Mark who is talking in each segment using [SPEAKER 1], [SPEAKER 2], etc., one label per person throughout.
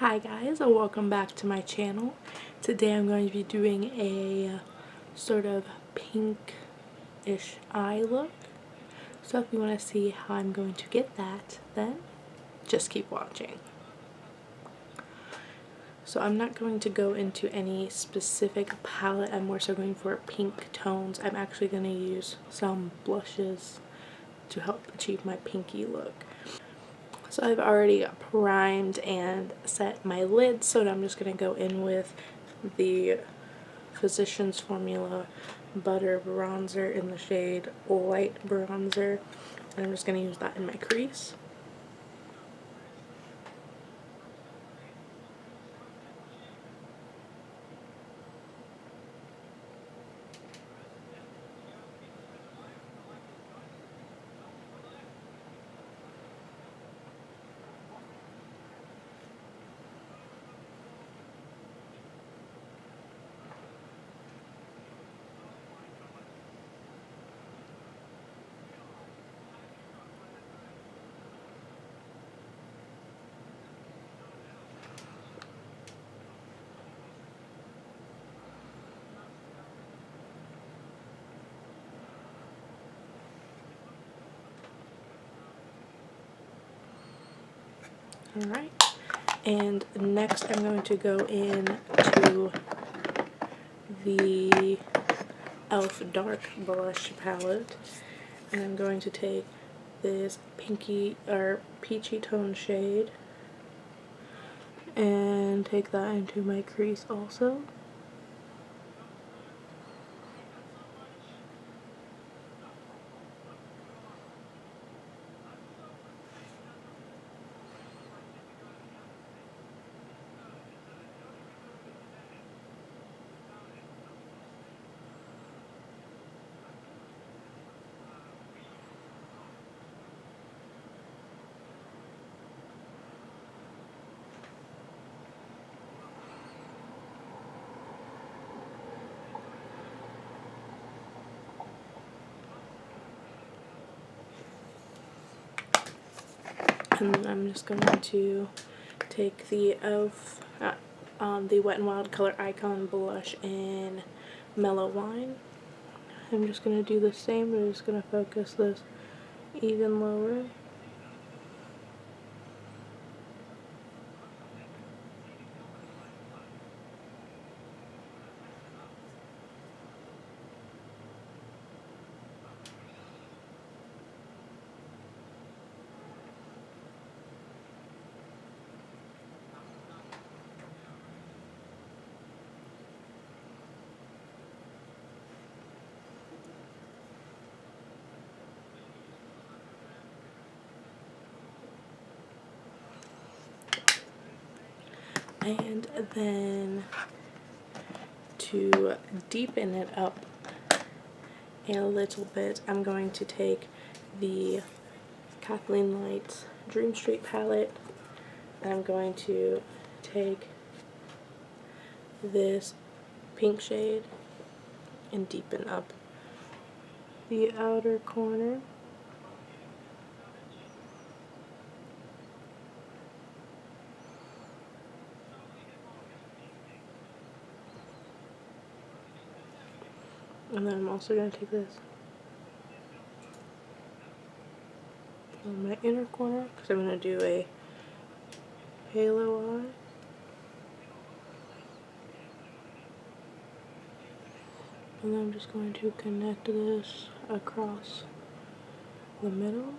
[SPEAKER 1] Hi guys, and welcome back to my channel. Today I'm going to be doing a sort of pink-ish eye look. So if you want to see how I'm going to get that, then just keep watching. So I'm not going to go into any specific palette, I'm more so going for pink tones. I'm actually going to use some blushes to help achieve my pinky look. So I've already primed and set my lids, so I'm just going to go in with the Physicians Formula Butter Bronzer in the shade Light Bronzer, and I'm just going to use that in my crease. Alright, and next I'm going to go in to the e.l.f. Dark Blush Palette, and I'm going to take this pinky or peachy tone shade and take that into my crease also. And then I'm just going to take the e.l.f. The Wet n Wild Color Icon blush in Mellow Wine. I'm just going to do the same, but I'm just going to focus this even lower. And then to deepen it up a little bit, I'm going to take the Kathleen Lights Dream Street palette, and I'm going to take this pink shade and deepen up the outer corner. And then I'm also going to take this on my inner corner because I'm going to do a halo eye. And then I'm just going to connect this across the middle.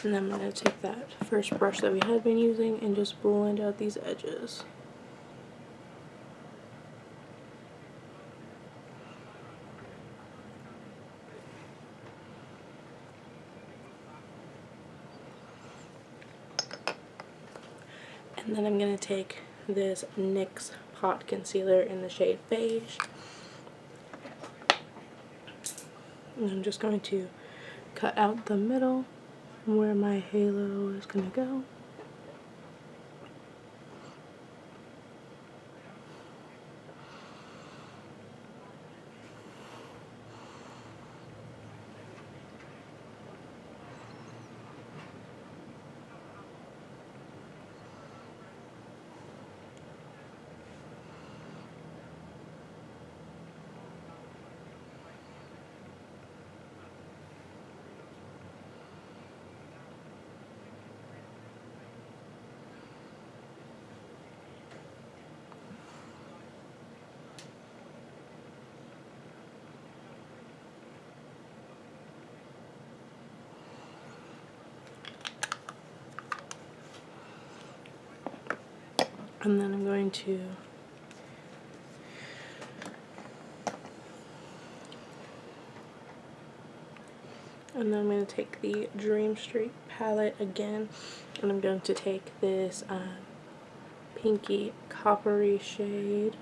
[SPEAKER 1] And then I'm going to take that first brush that we had been using and just blend out these edges. And then I'm going to take this NYX Pot Concealer in the shade Beige. And I'm just going to cut out the middle where my halo is going to go. And then I'm going to take the Dream Street palette again, and I'm going to take this pinky coppery shade.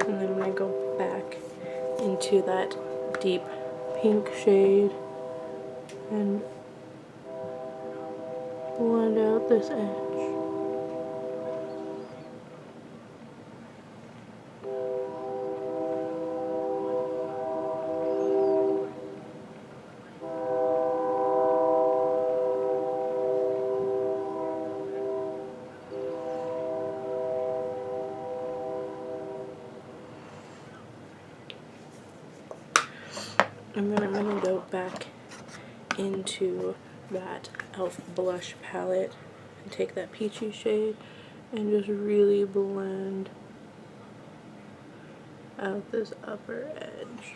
[SPEAKER 1] And then I'm going to go back into that deep pink shade and blend out this edge. And then I'm going to go back into that e.l.f. blush palette and take that peachy shade and just really blend out this upper edge.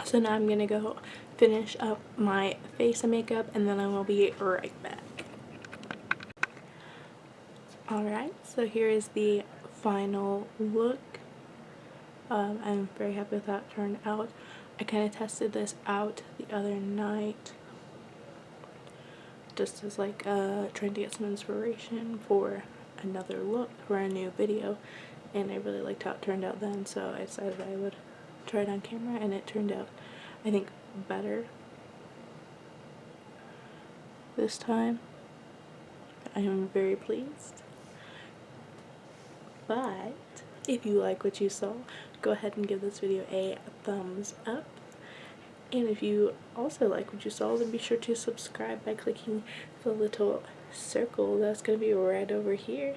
[SPEAKER 1] So now I'm gonna go finish up my face and makeup, and then I will be right back. Alright, so here is the final look. I'm very happy with how it turned out. I kind of tested this out the other night just as like trying to get some inspiration for another look for a new video, and I really liked how it turned out then, so I decided I would try it on camera, and it turned out, I think, better this time. I am very pleased. But if you like what you saw, go ahead and give this video a thumbs up. And if you also like what you saw, then be sure to subscribe by clicking the little circle that's going to be right over here.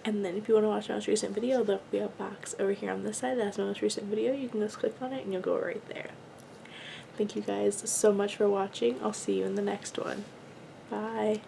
[SPEAKER 1] And then if you want to watch my most recent video, there'll be a box over here on this side that has my most recent video. You can just click on it and you'll go right there. Thank you guys so much for watching. I'll see you in the next one. Bye.